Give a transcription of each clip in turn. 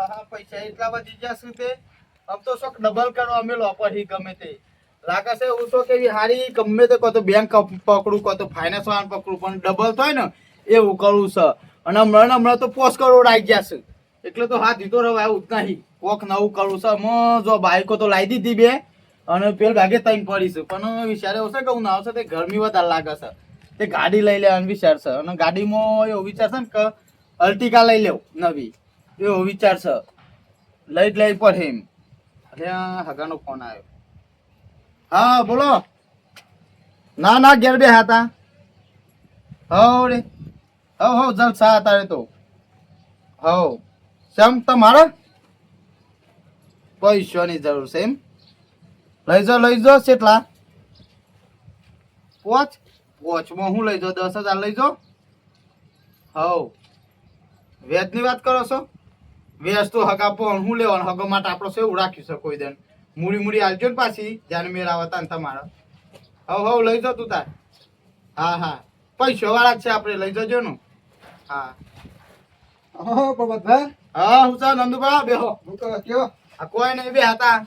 હા પૈસા એટલા બધી જશે તે આમ તો શોખ ડબલ કરવા મેલો પછી ગમે તે લાગે છે હું તો કેવી હારી ગમે તે કહો તો બેંક પકડું કહો તો ફાઇનાન્સ વાળા પકડું પણ ડબલ થાય ને એવું કરવું છે અને હમણાં તો 5 કરોડ આવી ગયા છે એટલે તો હા દીધો રહે આવું જ નહીં કોક નવું કરવું છે જો બાઈકો તો લાવી દીધી બે અને પેલ ભાગે તઈ પડી છે પણ વિચારે હશે કે હું ના આવશે તે ગરમી વધારે લાગે છે તે ગાડી લઈ લેવાનો વિચાર છે અને ગાડીમાં એવો વિચાર છે ને કે અર્ટિકા લઈ લેવ નવી એવો વિચાર છે લઈ જ લઈ પડે એમ અરે હગાનો ફોન આવ્યો હા બોલો ના ના ઘેર બે હતા હવ રે હવ જલસા હતા રે તો હવ શેમ તમારે પૈસાની જરૂર છે એમ લઈ જાઓ કેટલા પોચમાં હું લઈ જાઉં 10,000 લઈ જાઓ હવ વ્યાજની વાત કરો છો વ્યાજ તો હગા પણ હું લેવાનું હગા માટે આપણો સેવું રાખ્યું છે કોઈ દન મૂડી આવજો ને પાછી જાને મેળ આવતા ને તમારા હવ લઈ જાઓ તું તાર હા પૈસા વાળા છે આપણે લઈ જજો ને હા પ્રભાતભાઈ હા હું છે નંદુભા બેહો હું કહો કયો આ કોઈ નહીં બે હતા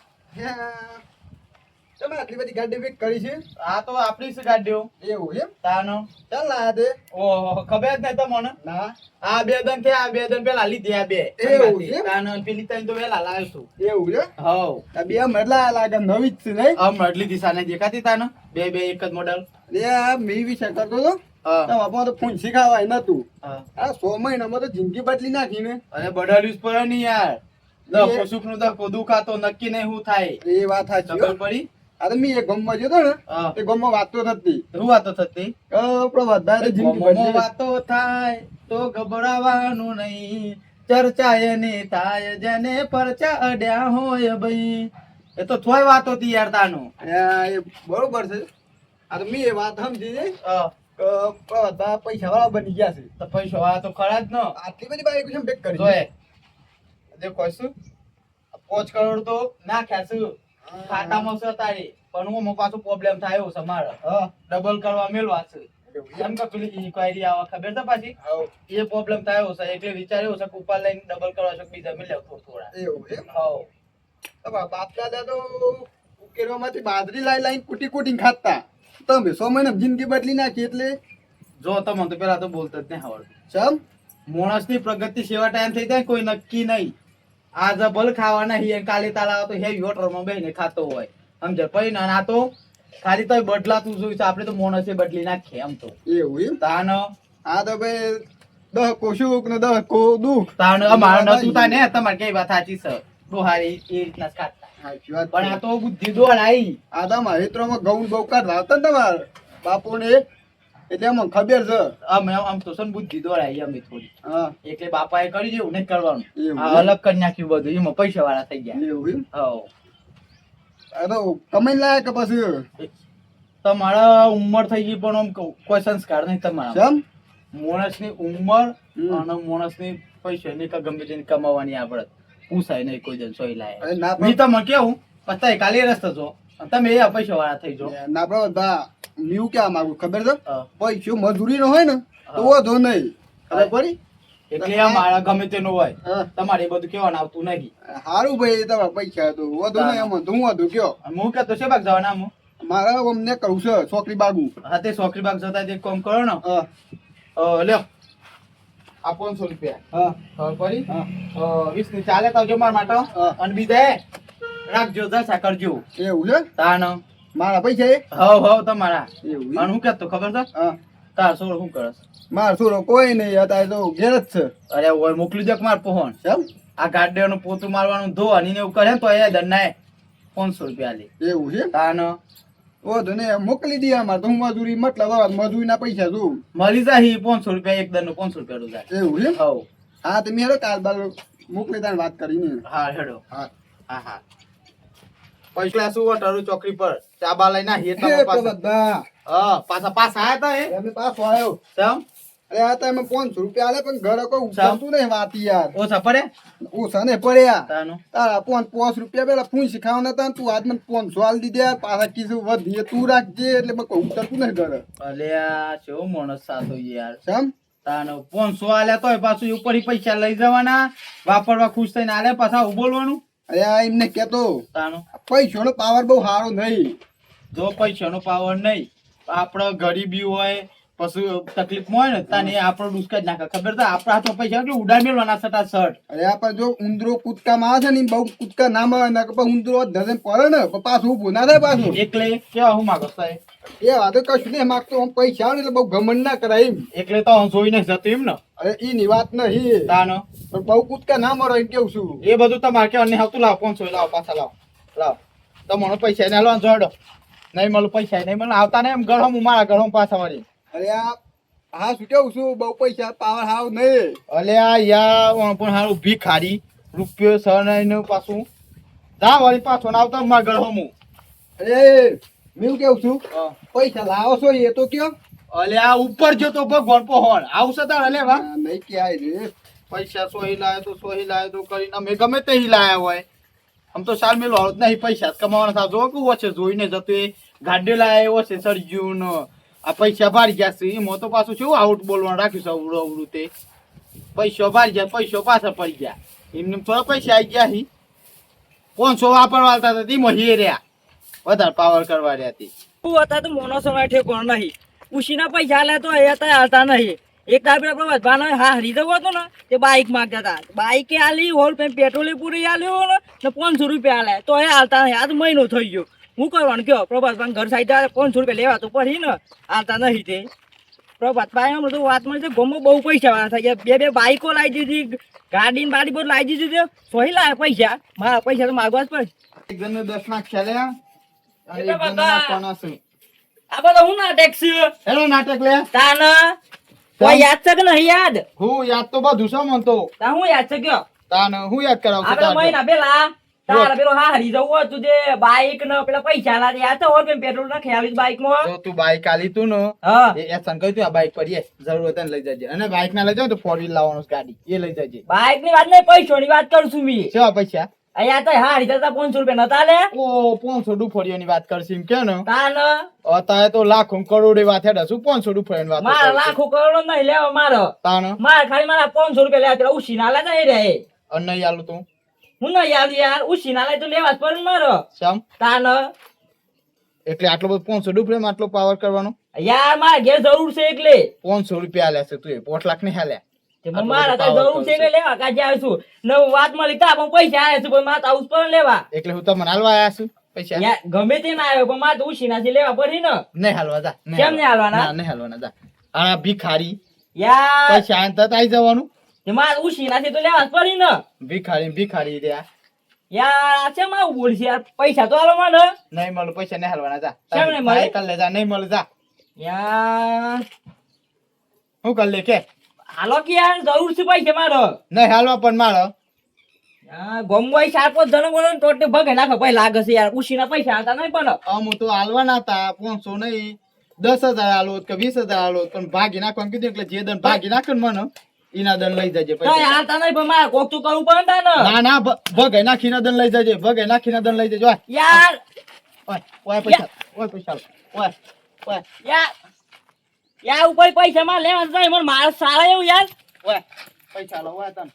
તમે આટલી બધી ગાડી વેક કરી છે આ તો આપણી છે ગાડીઓ એવું એમ તાનો ચાલ લાયા તે ઓહો ખબર જ નહીં તમને ના આ 2 દન થયા આ 2 દન પેલા લીધી આ બે એવું છે? તાનો પેલી તઈ તો વેલા લાવ્યો છું એવું છે હવ આ બે મરલા લાગે નવી જ છે નહીં આ મડલી દિશા ને દેખાતી તાનો બે એક જ મોડલ લે આ મેં વિચાર કરતો હતો હા તો બાપા તો ફોન શીખાવાય નતું હા. આ 100 મહિનામાં તો જિંદગી બદલી નાખી ને અરે બડાલ્યું જ પડે ને યાર એ- સુખ નું દુખાતો નક્કી નહીં શું થાય એ વાત સાચી ખબર હો. પડી આ તો મેં એક ગામમાં જતો ને હા. તે ગામમાં વાત તો થતી શું વાતો થતી પ્રભાતભાઈ તો જિંદગી ગમોમાં બદલી વાતો થાય તો ગભરાવાનું નહીં ચર્ચા એની થાય જેને પરચા અડ્યા હોય ભાઈ એ તો થોય વાતો હતી યાર તાનું હા, એ બરોબર છે આ તો મેં એ વાત સમજી છે હા. કે પ્રભાતભાઈ પૈસા વાળા બની ગયા છે તો પૈસો આ તો ખરા જ ન આટલી બધી બાઈક કેમ ટેક કરી જોએ દેખો શું 5 કરોડ તો નાખ્યા છું ખાતામાં છે તારી પણ હું પાછું પ્રોબ્લેમ થાય એવું છે મારે હા ડબલ કરવા મેળવા છે એમ કે પેલી ઇન્ક્વાયરી આવે ખબર છે પાછી હાઉ. એ પ્રોબ્લેમ થાય એવું છે એટલે વિચાર્યું છે કે ઉપર લઈને ડબલ કરવા છે બીજા મિલ્યા થોડા એવું એમ હાઉ તમારા બાપ દાદા તો ઉકેલવામાંથી બાજરી લાઈ કુટી ખાતા તમે 100 મહિના જિંદગી બદલી નાખી એટલે જો તમને તો પેલા તો બોલતા જ નહીં આવડતું ચમ માણસની પ્રગતિ સેવા ટાઈમ થઈ જાય કોઈ નક્કી નહીં આજે ભલ ખાવા નહીં કાલે તાલા તો હેવી હોટલમાં બેહીને ખાતો હોય સમજે પછી ના તો ખાલી તો બદલાતું જોયું છે આપણે તો માણસે બદલી નાખીએ આમ તો એવું એમ તાન આ તો ભાઈ 10 કો સુખ ને 10 કો દુઃખ તાન અમારે નતું તા ને તમારે કઈ વાત સાચી છે ડોહારી એ રીતના જ ખાતા સાચી વાત પણ છે. આ તો બુદ્ધિ દોડ આવી આ તો મારા હિત્રોમાં ઘઉં બહુ કાઢતા હતા ને તમારા બાપુને એટલે અમને ખબર છે આમ તો સન બુદ્ધિ દોડ આવી અમે થોડી હા એટલે બાપાએ કરી જેવું નહીં કરવાનું એવું આ એમ? અલગ કરી નાખ્યું બધું એમાં પૈસા વાળા થઈ ગયા એવું એમ હવ આ તો કમાઈને લાયા કે પછી તમારા ઉંમર થઈ ગઈ પણ આમ કોઈ સંસ્કાર નહીં તમારા ચમ માણસની ઉંમર હમ. અને માણસની પૈસાની કે ગમે તેની કમાવાની આવડત પૂછાય નહીં કોઈ જણ સોઈ લાય અરે ના મેં તમને કેવું પતાય કાલે રસ્તો છો અને તમે એ પૈસા વાળા થઈ જાઓ ના પ્રભાત હું ક્યાં માંગુ ખબર છે હા. પૈસો મજૂરી નો હોય ને તો વધો નહીં ખબર પડી એટલે આ મારા ગમે તેનું હોય હા. તમારે એ બધું કેવાનું આવતું નહીં હારું ભાઈ તમારા પૈસા તો વધુ નહીં એમાં તો હું વધુ કયો અને હું કે તો છે બાગ જવાના હું મારા અમને કહું છે છોકરી બાગુ હા તે સોકરી બાગ જતા એક કામ કરો ને હા લ્યો આ 500 રૂપિયા હા ખબર પડી હા 20 ની ચાલે તો જો મારા માટે હા. અને બીજા રાખજો જલસા કરજો એવું છે તાન મારા પૈસા એ હવ તમારા એવું અને હું કેતો ખબર છે હા તાર સોળ શું કરસ માર છોરો કોઈ નહીં અત્યારે તો ઘેર જ છે અરે ઓય મોકલી દે માર પહોંચ કેમ આ ગાડીઓનું પોતું મારવાનું ધોવાની ને એવું કરે ને તો એ દંડ 500 રૂપિયા લે એવું છે તાન વધુ ને મોકલી દે અમારે તો હું મજૂરી મતલબ હવે મજૂરીના પૈસા છું મળી જાય 500 રૂપિયા એક દંડ 500 રૂપિયા નું જાય એવું છે હવ હા તમે હેડો કાલ બાલ મોકલી તાને વાત કરીને હા હેડો હા હા પૈસા શું વટારું ચોકડી પર ચા બા લઈને આવીએ હે તમારા પાસે પ્રભાતભા હા પાછા આયા તા એ અમે પાછો આવ્યો સમ અરે આ તો એમાં 500 રૂપિયા આલે પણ ઘરે કોઈ ઉઠાવતું નહીં વાત યાર ઓછા પડે ઓછા ને પડ્યા તાનું તારા 5 રૂપિયા પેલા ફૂઈ શીખાવના હતા તું આજ મને 500 આલ દીધા પાછા કીધું વધીએ તું રાખજે એટલે મેં કોઈ ઉતરતું નહીં ઘરે અલે આ કેવો માણસ સાતો યાર સમ તાનો 500 આલ્યા તોય પાછું ઉપરથી પૈસા લઈ જવાના વાપરવા ખુશ થઈને આલે પાછા હું બોલવાનું અરે આ એમને કેતો તાનો પૈસાનો પાવર બહુ સારો નહીં. જો પૈસાનો પાવર નહીં આપણે ગરીબી હોય પછી તકલીફમાં હોય ને તાને આપણો ડુસકા જ નાખે ખબર છે આપણા હાથમાં પૈસા એટલે ઉડા મેળવાના સટા શર્ટ. અરે આ પણ જો ઉંદરો કૂદકામાં આવે છે ને બહુ કૂદકા ના મારે ને પછી ઉંદરો ધરે પડે ને પછી પાછું ઊભું ના થાય પાછું. એકલે કેવા હું માગો સાહેબ એ વાતો કશું નહીં માગતો આમ પૈસા આવે ને એટલે બહુ ઘમંડ ના કરાય એમ. એકલે તો હું જોઈને જતો એમ ને અરે ઈ વાત નહીં તાનો પણ બહુ કૂદકા ના મારો એમ કેવું છું. એ બધું તમારે કેવા નહીં આવતું લાવ 500 લાવ પાછા લાવ તમારો પૈસા એને હાલવાનું જોડો નહીં મળું પૈસા નહીં મળે આવતા ને એમ ગળો હું મારા ગળો પાછા વળી અરે આ હા શું કેવું છું બહુ પૈસા પાવર હાવ નહીં. અલે આ યા પણ હારું ભીખારી રૂપિયો સનાઈ પાછું જા વળી પાછો ના આવતા મારા ગળો હું અરે મેં કેવું છું પૈસા લાવો છો એ તો કયો. અલે આ ઉપર જતો ભગવાન પહોળ આવશે તાર લેવા આ નહીં ક્યાંય રે પૈસા સોહી લાયો તો કરીને અમે ગમે તે લાયા હોય આમ તો સાલ મેલો હાલત નહીં પૈસા જ કમાવાના થાય જો કેવું છે જોઈને જતો એ ગાડી લાયો છે સરજ્યું આ પૈસા ભારી ગયા છે એમાં તો પાછું શું આઉટ બોલવાનું રાખ્યું છે અવડું અવડું તે પૈસો ભારી ગયા પૈસો પાછા પડી ગયા એમને થોડા પૈસા આવી ગયા હી 500 વાપરવા આવતા હતા તેમાં હી રહ્યા વધારે પાવર કરવા રહ્યા હતી તું હતા તો મોનો સમય ઠેકો નહીં ઉશીના પૈસા લે તો એ હતા હાલતા નહીં એક ટાઈપ વધવાનો હા હરી જવો હતો ને તે બાઇક માંગતા હતા બાઇકે આલી હોલ પેટ્રોલે પૂરી આલ્યો ને 500 રૂપિયા આલે તો એ હાલતા નહીં આ તો મહિનો થઈ ગયો હું કરવાનું કયો પ્રભાતભાઈ ઘર સાઈડ 500 રૂપિયા લેવા તો પડી ને હાલતા નહીં તે પ્રભાતભાઈ આમ બધું વાત મળી ગમો બહુ પૈસા વાળા થઈ ગયા બે બાઇકો લાવી દીધી ગાડી ને બાડી બધું લાવી દીધી સોહી લાવે પૈસા મારા પૈસા તો માગવા જ પડે એક જણને 10 લાખ ખેલ્યા અને એટલે એક જણને બધા- આપવાના છે આ બધો હું નાટક છે એનો નાટક લે તાના કોઈ યાદ છે કે નહીં યાદ હું યાદ તો બધું છે મન તો તા હું યાદ છે કયો તાને હું યાદ કરાવું આપડે મહિના પેલા તારા પેલો હા હરી જવું હતું તે બાઈક ને પેલા પૈસા લાગે યાદ છે ઓર પેટ્રોલ ના ખેયાલી બાઈક માં જો તું બાઈક આલી તું ને હા એ એસન કહી તું આ બાઈક પડી જરૂર હોય તને લઈ જજે અને બાઈક ના લઈ જાવ તો 4 વ્હીલ લાવવાનું છે ગાડી એ લઈ જજે બાઈક ની વાત નહીં પૈસો ની વાત કરું છું મી કેવા પૈસા અહીંયા તો હા હરી જતા 500 રૂપિયા નતા લે ઓ 500 ડુફળીઓની વાત કરશે એમ કે ને તાન અત્યારે તો લાખો કરોડો વાત હેડા શું 500 ડુફળીઓની વાત મારા લાખો કરોડો નહીં લેવા મારો તાને મારે ખાલી મારા 500 રૂપિયા લેવા પેલા ઉછી ના લે નહીં રે અને નહીં આલું તું હું નહીં યાદ યાર ઉછી ના લે તો લેવા જ પડે ને મારો શ્યામ તાન એટલે આટલો બધો 500 ડુફળીમાં આટલો પાવર કરવાનો યાર મારા ઘેર જરૂર છે એટલે 500 રૂપિયા આલ્યા છે તું એ 5 લાખ ને હાલ્યા તે મારા કઈ જરૂર છે એટલે લેવા કાજે આવ્યો છું નવ વાત મળી તા પણ પૈસા આવ્યા છે પણ મારે આવું જ પડે લેવા એટલે હું તમને હાલવા આયા છું પૈસા યાર ગમે તે ના આવ્યો પણ મારે તો ઉછી નાથી લેવા પડી ને નહીં હાલવા જા કેમ નહીં હાલવાના? ના નહીં હાલવાના જા આ ભિખારી યાર પૈસા આન તત આવી જવાનું તે મારે ઉછી નાથી તો લેવા જ પડી ને ભિખારી રહ્યા યાર આ છે માં બોલશે યાર પૈસા તો હાલો મને નહીં મળે પૈસા નહીં હાલવાના જા કેમ નહીં મળે? કર લે જા નહીં મળે જા યાર હું કર લે કે હાલો કે યાર જરૂર છે પૈસા મારો નહીં હાલવા પણ મારો યાર ગમવાઈ 4-5 જણ બોલો ને ટોટે ભગે નાખો ભાઈ લાગે છે યાર ઉછી ના પૈસા હતા નહીં પણ અમુ તો હાલવાના હતા 500 નહીં 10,000 હાલો કે 20,000 હાલો પણ ભાગી નાખવાનું કીધું એટલે જે દન ભાગી નાખે ને મને એના દન લઈ જજે તો પૈસા હાલતા નહીં પણ મારે કોક તો કરવું પડે ને ના ના ભગે નાખીને દન લઈ જજે ભગે નાખીને દન લઈ જજે ઓય યાર ઓય પૈસા ઓય પૈસા ઓય ઓય યાર ઉપર પૈસા માં લેવા જાય મને મારે સારા એવું યાર ઓય પૈસા લો ઓય તન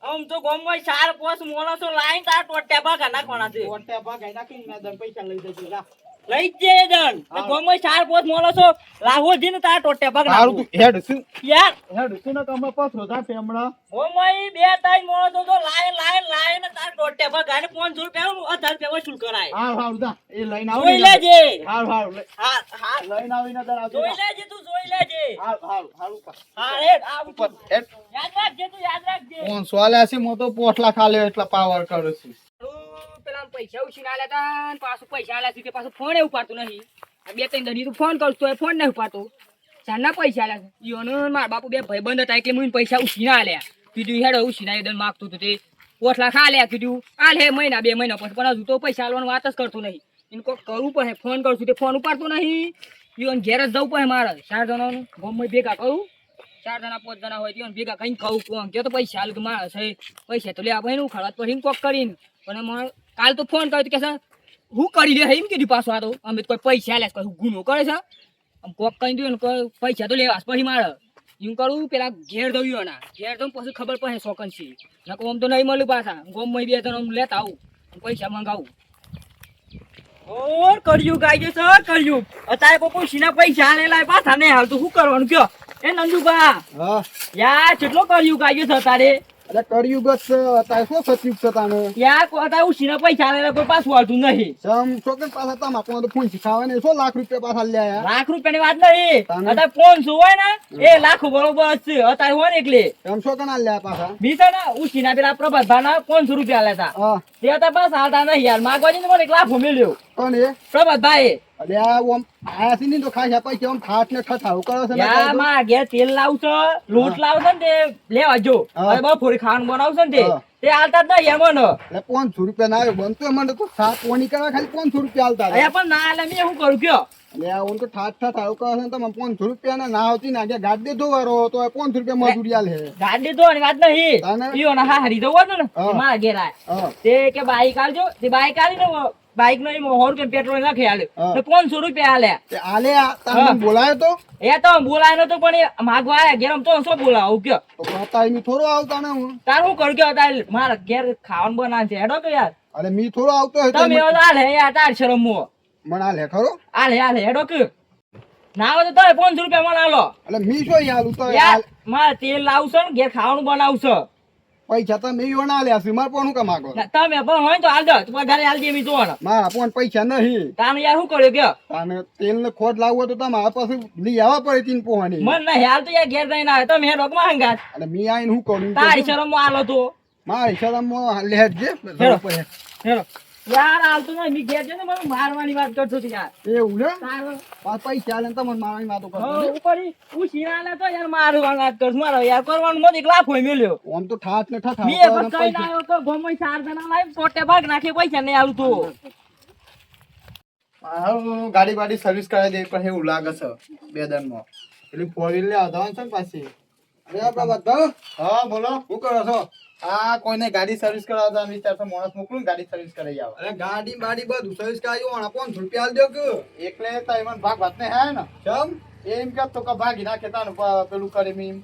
આમ તો ગમવાઈ 4-5 મોણસો લાઈન તાર ટોટ્યા ભાગા નાખવાના છે ઓટે ભાગે નાખીને દન પૈસા લઈ જજે જા લઈ જ જઈએ જણ ગમવાઈ 4-5 મોણસો લાહો જીને તાર ટોટ્યા ભાગ હારું નાખું તું હેડ શું યાર હેડ શું ને તમે પથરો જા પેમડા ગમવાઈ 2-3 મોણસો તો લાઈન તાર ટોટ્યા ભાગા ને 500 રૂપિયા નું 1000 રૂપિયા વસૂલ કરાય હારું જા એ લઈને આવો જોઈ લેજે હારું હા હા લઈને આવીને દર આવજો જોઈ લેજે તું જોઈ લેજે હારું હા હેડ આ ઉપર હેડ યાદ રાખજે તું યાદ રાખજે ફોન સોલ્યા છે મો તો 5 લાખ આલ્યો એટલા પાવર કરું છું પેલા પૈસા ઉછીના આલ્યા તા ને પાછું પૈસા આલ્યા છે તે પાછું ફોન ઉપાડતું નહીં આ 2-3 દડી તું ફોન કરતો હોય ફોન નહીં ઉપાડતો ચારના પૈસા આલ્યા છે ઈઓનો ને મારા બાપુ બે ભાઈબંધ હતા એટલે મને પૈસા ઉછીના આલ્યા કીધું હેડો ઉછીના એ દન માગતું હતું તે 5 લાખ આલ્યા કીધું આલ હે મહિના 2 મહિના પછી પણ હજુ તો પૈસા આલવાની વાત જ કરતો નહીં એને કોક કરવું પડે ફોન કરું છું તે ફોન ઉપાડતો નહીં ઈઓને ઘેર જ જવું પડે મારે 4 જણાનું ગમે ભેગા કરું 4 જણા 5 જણા હોય ઈઓને ભેગા કઈ કહું કોણ કે તો પૈસા આલ કે મારે છે પૈસા તો લેવા ભાઈ ઉખાડવા પછી કોક કરીને પણ મારે કાલ તો ફોન કર્યો કે સર હું કરી લે એમ કીધું પાછું આ તો અમે કોઈ પૈસા લે કોઈ ગુનો કરે છે આમ કોક કહી દઉં ને કોઈ પૈસા તો લેવા જ પછી મારે એમ કરું પેલા ઘેર દઉં ના ઘેર દઉં પછી ખબર પડે શોકન છે નકો આમ તો નહીં મળ્યું પાછા ગોમ માં બે ત્રણ લેતા આવું પૈસા મંગાવું ઓર કર્યું ગાય છે કર્યું અત્યારે કોઈ સીના પૈસા આલેલા પાછા નહીં હાલતું શું કરવાનું કયો એ નંદુબા હા યાર કેટલો કર્યું ગાય છે તારે એટલે કર્યું ગત તારે શું સચિવ છે તાને યાર કોઈ ઉસીના પૈસા આલેલા કોઈ પાછું હાલતું નહીં સમ છોકરા પાછા તમાકુ તો ફૂંસી ખાવા ને 100 લાખ રૂપિયા પાછા લ્યા લાખ રૂપિયાની વાત નહીં તાને? અત્યારે 500 હોય ને એ લાખો બરોબર છે અત્યારે હોય ને એટલે એમ શું કના લ્યા પાછા બીજા ના ઉસીના પેલા પ્રભાતભાના 500 રૂપિયા લેતા હા તે અત્યારે પાછા હાલતા નહીં યાર માગવાજી ને મને એક લાખો મળ્યો કોણ એ પ્રભાતભાઈ અલે આ ઓમ આયા સી ની તો ખાસા પૈસા ઓમ ઠાઠ ને ઠઠાવ કરો છે ને યાર કાંઈ માં ઘેર તેલ લાવશો લોટ લાવશો ને તે લેવા જો હા. અને બપોરે ખાવાનું બનાવશો ને હા. તે હાલતા જ નહીં એમ ને એટલે 500 રૂપિયા ના આવ્યો બનતો મને તો સાત પોણી કરવા ખાલી 500 રૂપિયા આલતા હતા. અહીંયા પણ ના એટલે મેં શું કરું કયો એટલે આ ઓમ તો ઠાઠ ઠઠાવ કરો છે ને તમે 500 રૂપિયા ને ના આવતી ને આજે ગાડી ધોવારો તો 500 રૂપિયા મજૂરી આલે ગાડી તો ની વાત નહીં તાને? ઈયો ના હા હરી જવું હતું ને હા. તે મારા ઘેર આયા હા તે કે બાઈક આલજો તે બાઈક આલીને બાઈક નો 100 રૂપિયા પેટ્રોલ નાખી આલ્યો હા. તો 500 રૂપિયા આલ્યા તે આલે આ તારે હા. મને બોલાયો તો એ તો બોલાય નતો પણ એ માગવા આયા ઘેર તો શું બોલાવું કયો પતા મી થોડો આવતા ને હું તાર હું કરું કયો તાર મારા ઘેર ખાવાનું બનાવે છે હેડો કે યાર અરે મી થોડો આવતો હોય તો તમે આલે યાર તાર શરમ મો મને આલે ખરો આલે હેડો કે ના આવે તો તમે 500 રૂપિયા મને આલો એટલે મી શું યાર તો યાર મારે તેલ લાવશો ને ઘેર ખાવાનું બનાવશો પૈસા તો મી યોના આલ્યા છે માર પણ હું કામ આગો ના, તમે પણ હોય ને તો હાલ દો તમારે ઘરે હાલ દે મી જોવાનો મારા પણ પૈસા નહીં તાને યાર શું કર્યો કયો અને તેલ ને ખોટ લાવવો તો તમારા પાસે લઈ આવવા પડે તીન પોહાની મન ના હાલ તો યાર ઘેર જઈને આવે તમે હેડો માં હંગાત અને મી આઈને હું કરું તારી શરમ માં આલો તો મારા હિસાબમાં લેટ જે હેડો યાર હાલ તો નહીં મી ઘેર જઈને મને મારવાની વાત કરતો હતો યાર એવું ને તારો પાછા પૈસા આલે ને તમને મારવાની વાતો કરતો હો, ઉપરી ઉછીના લે તો યાર મારવાની વાત કરતો મારો યાર કરવાનું મત એક લાખ હોય મેલ્યો આમ તો ઠાઠ ને ઠઠાવ મી કરો પણ ને કઈ પૈસા. ના આવ્યો તો ગમે 4 જણા લાવી પોતે ભાગ નાખે પૈસા નહીં આલું તો હારું ગાડી બાડી સર્વિસ કરાવી દેવી પણ એવું લાગે છે બે દનમાં પેલી ફોર વ્હીલ લેવા જવાનું છે ને પાછી અરે આપણા બધા હા બોલો શું કરો છો આ કોઈને ગાડી સર્વિસ કરાવવા જવાનું વિચારશો માણસ મોકલું ને ગાડી સર્વિસ કરાવી આવે અરે ગાડી બાડી બધું સર્વિસ કરાવ્યું આના 500 રૂપિયા આલ દો કે એકલે તો એમાં ભાગ વાત ને હે ને ચમ એમ કહેતો કે ભાગી નાખે તાનું પેલું કરે મીમ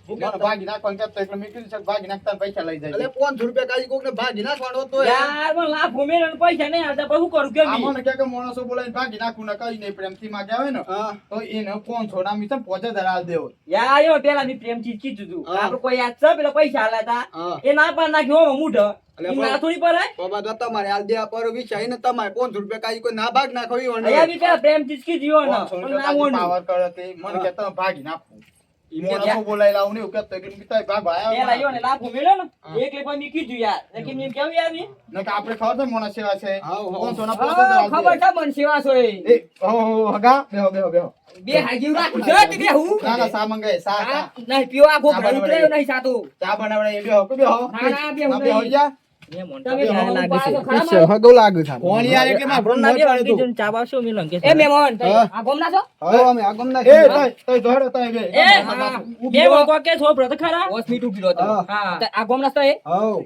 મને ભાગી નાખવાનું કહેતો એટલે મેં કીધું છે કે ભાગી નાખતા ને પૈસા લઈ અરે જાય 500 રૂપિયા કાઢી કોકને ભાગી નાખવાનો તો યાર મને લાખ મેલ્યો ને પૈસા નહીં આલતા પછી શું કરું કે મી આમાં કે માણસો બોલાવીને ભાગી નાખું ને કઈ નહીં પ્રેમથી માગે આવે ને હા તો એને 500 ના મીટર 5000 આલ દેવો યાર યો પેલા મી પ્રેમથી કીધું તું હા. આપણે કોઈ યાદ છે પેલા પૈસા આલ્યા તા હા એ ના પાડ નાખ્યો હો મૂઢ અલે ઈ પણ- ના થોડી પડાય બાબા તો તમારે આલ દે પર વિચારી ને તમારે 500 રૂપિયા કાઢી કોઈ ના ભાગ નાખો ઈ વંડો. અહીંયા બી પેલા પ્રેમથી જ કીધું હો ને 500 પણ ના રૂપિયા મોંડું. પાવર કરે તે મને હા. કહેતા ભાગી નાખું ઈ કે માણસો બોલાવી લાવું ને એવું કહેતો એટલે મેં કીધું ભાગ પેલા ભાઈ યો ને લાખો મેલ્યો ને હા. એટલે પણ મી કીધું યાર એટલે મેં કેવું યાર મી ને કે આપણે ખબર છે માણસ સેવા છે હાઉ, હાઉ. 500 ના હા, 5000 ખબર છે મને સેવા છો એ એ હો હગા બેહો બે હાજીવ રાખું છે તે બે હું ના ના સા મંગાય સા હા, સા નહીં પીવો આ ગોબરા ના, ઉતર્યો નહીં સાતું ચા બનાવડે એ બેહો કે બેહો ના, ના, બેહો ના, બેહો નહીં. જા તમે ઘરે લાગે છે વિચાર હગો લાગે છે કોણ યાર એટલે માર ભણ ન ચડે તું એ મેમોન હા. આ ગોમના છો હવે અમે આગમ ના એ તય ધોડો તય બે એ બે વખો કે છોકરો તો ખરા 5 મિનિટ ઉભી રહો હા. હા તો આ ગોમના છો એ હાઉ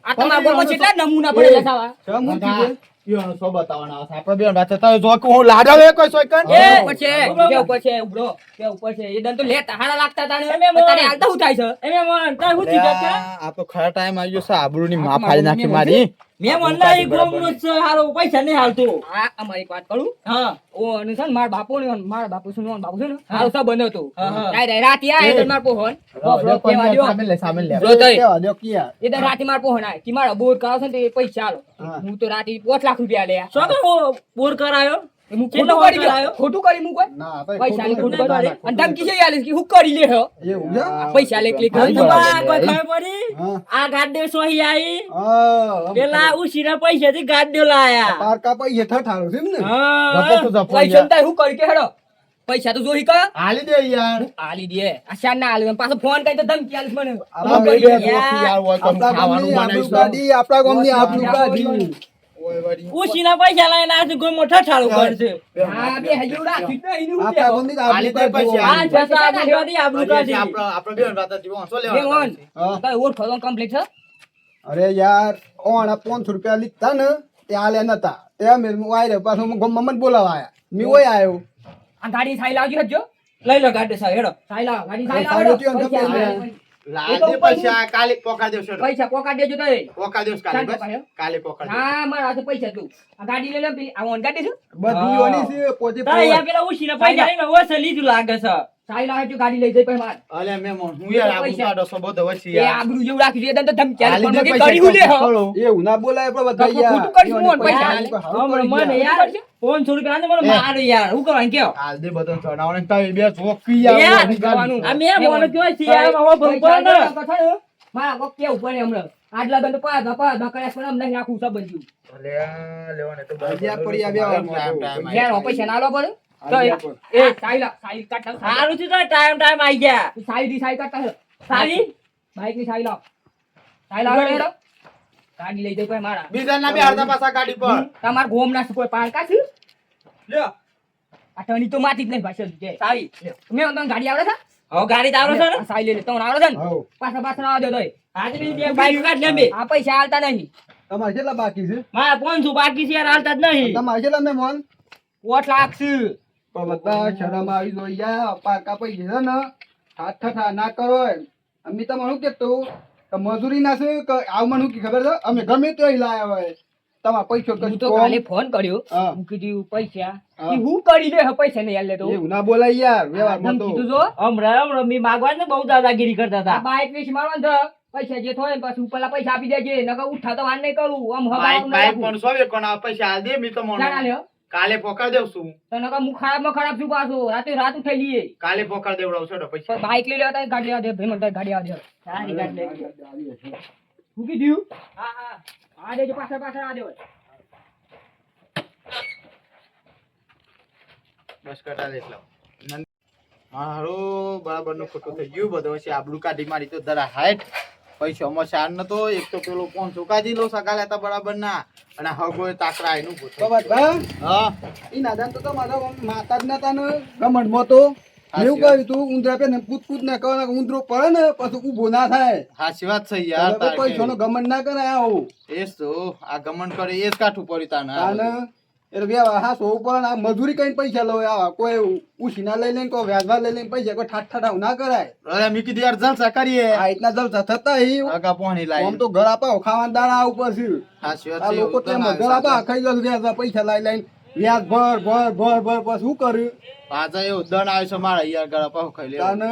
આ તમારા ગોમમાં કેટલા નમૂના પડેલા સાવા ચમ હું કીધું? યો સો બતાવવાના છે આપણે બે વાત તય જો કે હું લાડો એ કોઈ સોયકન એ ઉપર છે કે ઉપર છે ઉભરો કે ઉપર છે એ દન તો લેતા હાડા લાગતા તાને અત્યારે હાલતા હું થાય છે એ મેમોન તાર હું થઈ જશે આ તો ખરા ટાઈમ આવ્યો છે આબરૂની માં ફાડી નાખી મારી મેમોન ના ઈ ગોમનો જ છે હારો પૈસા નહીં હાલતો આ અમારી વાત કરું હા ઓ અને છે ને મારા બાપુ ને મારા બાપુ શું બાપુ છે ને હારો સા બન્યો તો રાય રાત યા એ માર પોહન સામે લે સામે લે બ્રો તઈ કેવા દો કિયા એ તો રાતી માર પોહન આય કે મારા બોર કરાવ છે ને તે પૈસા આલો હા. હું તો રાતી 5 લાખ રૂપિયા લે શું કહો બોર કરાયો હું ખોટું કરી ગયો ખોટું કરી હું કોઈ ના તય પૈસા લે ખોટું ખોટું કરી. કરી અને ધમકી છે આલીસ કે હું કરી લે હો એવું છે? પૈસા લે ક્લિક હા, કરી બરાબર. કોઈ ખબર પડી હા. આ ગાડે સોહી આઈ હા, પેલા ઉસીના પૈસાથી ગાડ્યો લાયા પારકા પૈયે ઠઠારો છે એમ ને હા જપો તો જપો પૈસા યાર. તાય હું કરી કે હેડો પૈસા તો જોઈ કા હાલી દે યાર આલી દે આ શાન ના આલી પાછો ફોન કરી તો ધમકી આલીસ મને આપણા હું કરી બે યાર. યાર હોય તો આપણા ખાવાનું ગામની બનાવીશું આપણું ગાડી, આપણા ગામની આપણું ગાડી. ઓય વળી ઉસીના પૈસા લઈને આ ગો મોટા ઠાળો કરશે બે હા બે હજુ રાખી તો એનું હું આપણા દેવો. ગામની તો આપણું હાલી દે ગાડી. પછી આ જસા આ લેવાથી આબરૂ કાઢી આપણે બે વાત જીવો સો બે લેવા મોન હા. કઈ ઓર ખોલો કમ્પ્લીટ છે અરે યાર ઓણા 500 રૂપિયા લીધા ને તે આલે નતા તે અમે વાયરે પાછો મમ્મા બોલાવા આયા મી ઓય આયો આ ગાડી થાઈ લાવજો હજો લઈ લો ગાડી સાહેબ હેડો સાઈ લાવો ગાડી સાઈ લાવો સાઈડ થી અંદર પૈસા પૈસા. લાવો. લાદે પૈસા કાલે પોકા દેવશો પૈસા પોકા દેજો તો પોકા દેવસ કાલે ચાલ બસ પોકા કાલે પોકા દેવ હા મારા હાથે પૈસા તું આ ગાડી લઈ લે પેલી આ ઓન ગાડી છે બધી ઓની છે પોતે તારે યાર પેલા ઉછીને પૈસા લઈને ઓછે લીધું લાગે છે. સાઈ લાવો જો ગાડી લઈ જઈ પછી માર અલે મે મોન હું યાર આબુ પૈસા. કાઢો છો બધો વસી એ યાર આબરૂ જેવું રાખી દે તો ધમકી આલે. હાલી દે પણ પૈસા કરી હું લે હો. ખોલો. એવું ના બોલાય પણ બધા તો યાર ખોટું કરીશું મોન પૈસા યાર, હાલે. હારું કરી હમણાં મને યાર. યાર 500 રૂપિયા આને મને મારો યાર હું કરવાનું કયો હાલ દે બધો ચડાવણે તારી બે ચોકી યાર, આવો જવાનું. આ મેં મને કયો છે યાર મારો પૈસા ભંગો ને લેવા તો થયું. મારા કોક કેવું પડે હમણાં આટલા દંડ પાસ કર્યા પણ અમને નાખું સબ બન્યું અલે આ લેવાને તો હાલ્યા પડી આવ્યા ટાઈમ ઘેર પૈસા ના લો પડે તો હાલ્યા પર. એ સાઈ કાઢતા સારું છે તો ટાઈમ આવી ગયા. સાઈ કાઢતા છે. સારી બાઈક ની સાઈ લાવ સાઈ લાવ હેડો ગાડી લઈ જઈ ભાઈ મારા બીજા ના બે હાલતા પાછા ગાડી પર તમાર ગોમ ના કોઈ પારકા છે લ્યો આ ટણી તો માથી જ નહીં ભાષા કે સારી મેં તમને ગાડી આવડે છે હવે ગાડી તો આવડે છે ને આ સાઈ લઈ લે તમને આવડે છે ને હાઉ. પાછા આવા દો તોય આજે બી બે બાઈક કાઢ લે બે આ પૈસા હાલતા નહીં તમારે કેટલા બાકી છે મારા 500 બાકી છે યાર હાલતા જ નહીં. તમારે કેટલા મહેમાન 8 લાખ છે પણ બધા શરમ આવી જોઈ યાર પાકા પૈસા છે ને હાથ ઠઠા ના કરો અમે તમને શું કહેતું કે મજૂરી ના છે કે આવ મને શું ખબર છે અમે ગમે તો લાયા હોય તમારા પૈસો હું કશું તો કોમ. કાલે ફોન કર્યો હા. હું કીધું પૈસા હા. ઈ હું કરી દે હે પૈસા નહીં આલે તો એવું ના બોલાય યાર વ્યવહારમાં ધમકી તો તો જો હમણાં મેં માગવા ને બહુ દાદાગીરી કરતા આ હતા. બાઈક વેચ મારવાનું છે પૈસા જે થોય ને પછી ઉપરલા પૈસા આપી દેજે નકર ઉઠા તો વાર નહીં કરું આમ બાઈક હગાવાનું બાઈક નહીં પણ સોવે કોણ આ પૈસા હાલ દે મી તો મોન ના લ્યો કાલે પોકા દેવશું તો નકર હું ખરાબમાં ખરાબ છું પાછો રાત ઉઠાઈ લઈએ કાલે પોકા દેવડાવશો તો પૈસા પણ બાઈક લઈ લેવા તા ગાડી લેવા દે ભાઈ મને ગાડી આવવા દે સારી ગાડી લઈ. હું કીધું હા હા આ દેજો પાછળ આ દેવો બસ કટા લે એટલા મારું બરાબર નું ખોટું થઈ ગયું બધું પછી આબડું કાઢી મારી તો જરા હાઈટ પૈસા માં શાર નતો એક તો પેલો 500 કાઢી લો સગાલે હતા બરાબર ના અને હગો તાકરા એનું તો પૂછો બધા હા ઈ નાદાન તો મારા માતા જ નતા ને ગમંડમાં તો એવું કહ્યું તું ઊંધરા પે ને પૂત ને કહો ને ઊંધરો પડે ને પછી ઊભો ના થાય હાચી વાત છે યાર તારે પૈસો નો ગમંડ ના કરે આવું એજ તો આ ગમન કરે એ જ કાઠું પડ્યું તાને આ તાને બધું. એટલે વ્યવહાર હા સો પણ આ મજૂરી કઈ પૈસા લો આવા કોઈ ઉછીના લઈ લઈને કોઈ વ્યાજવા લઈ લઈને પૈસા કોઈ ઠાઠ ઠાઠ ના કરાય અરે મી કીધું યાર જલસા કરીએ આ રીતના જલસા થતા આગા પોણી આમ લાઈ તો ઘર આપા ખાવાના દાણા ઉપર છે હાચી વાત આ છે લોકો તેમ ઘર આપા ખાઈ લો વ્યાજવા પૈસા લઈ લઈને વ્યાજ ભર પછી શું કર્યું પાછા એવું દણ આવે છે મારા યાર ગળા પાહો ખાઈ લે તાને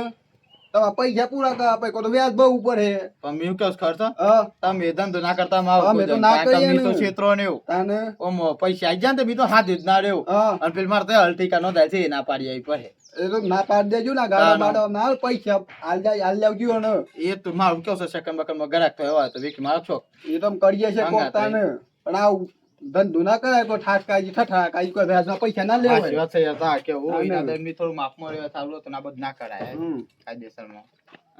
તમારા પૈસા પૂરા કરવા પછી કોઈ તો વ્યાજ બહુ ઉપર હે પણ મી કેસ ખર્ચ હા તમે ધંધો ના કરતા માવ અમે તો ના કરીએ મી તો ને. ક્ષેત્રો ને એવું તાને ઓમ પૈસા આઈ જાય ને તો મી તો હાથ જ ના રહ્યો હા અને પેલ મારે તો હલટીકા નો થાય છે એ ના પાડી આવી પડે એ તો ના પાડી દેજો ને ગાડા તાને. બાડા ના પૈસા હાલ લાવજો ને એ તો મારું કેવું છે સેકન્ડ બકન માં ગરાક થયો હોય તો વેકી મારો છો એ તો અમે કરીએ છે હંગાત કોકતા ને પણ આવું ધંધો ના કરાય કોઈ ઠાઠ કાજી ઠઠા કાજી કોઈ વ્યાજમાં પૈસા ના હાચી લેવાય વાત છે યાર તા કેવું તાને. એના દર મી થોડું માફમાં રહ્યો થાવલો તો ના બધ ના કરાય હમ. કાયદેસરમાં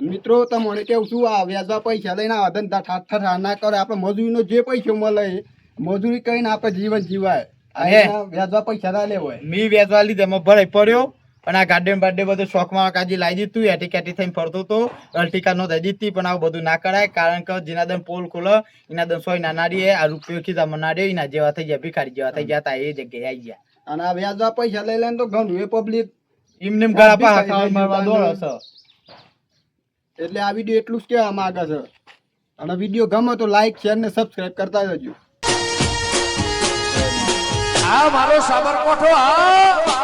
મિત્રો તમને કેવું શું આ વ્યાજમાં પૈસા લઈને આવા ધંધા ઠાઠ ઠઠા ના કરે આપણે મજૂરીનો જે પૈસો મળે એ મજૂરી કરીને આપણે જીવન જીવાય આ હે. એના વ્યાજમાં પૈસા ના લેવાય મી વેચવા લીધે એમાં ભરાઈ પડ્યો અને આ ગાર્ડન બાર્ડે બધું શોખમાં કાજી લાવી દીધું એટી કેટી થઈને ફરતો તો અલ્ટિકા નો દઈ દીધી પણ આવું બધું ના કરાય કારણ કે જેના દમ પોલ ખોલે એના દમ સોય ના નાડી આ રૂપિયો ખીધામાં નાડ્યો એના જેવા થઈ ગયા ભિખારી જેવા થઈ ગયા તા એ જગ્યાએ આવી ગયા અને આ વ્યાજમાં પૈસા લઈ લઈને તો ઘણું એ પબ્લિક એમને એમ ગળા પાહા ભિખારી ખાવા થઈ મારવા ગયું દોડે છે એટલે આ વિડીયો એટલું જ કહેવા માંગે છે અને વિડીયો ગમે તો લાઈક શેર ને સબસ્ક્રાઇબ કરતા જજો આ મારો સાબરકોઠો આ